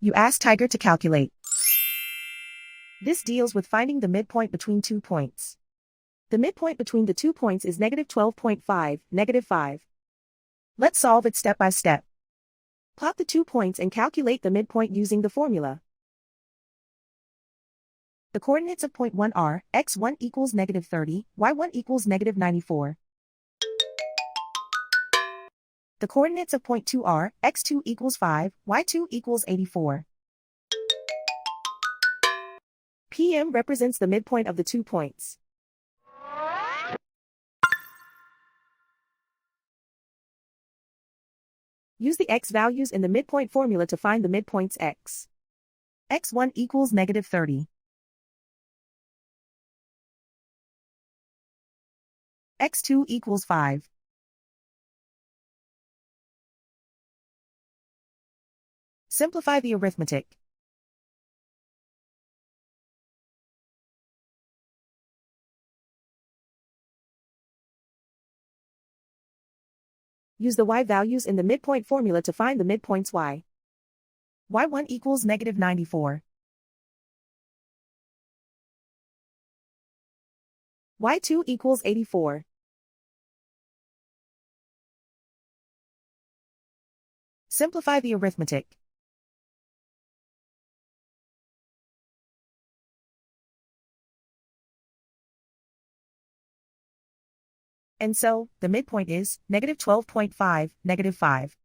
You ask Tiger to calculate. This deals with finding the midpoint between 2 points. The midpoint between the 2 points is -12.5, -5. Let's solve it step by step. Plot the 2 points and calculate the midpoint using the formula. The coordinates of point 1 are x1 equals -30, y1 equals -94. The coordinates of point 2 are x2 equals 5, y2 equals 84. PM represents the midpoint of the 2 points. Use the x values in the midpoint formula to find the midpoints x. x1 equals -30. x2 equals 5. Simplify the arithmetic. Use the y values in the midpoint formula to find the midpoints y. y1 equals -94. y2 equals 84. Simplify the arithmetic. And so, the midpoint is -12.5, -5.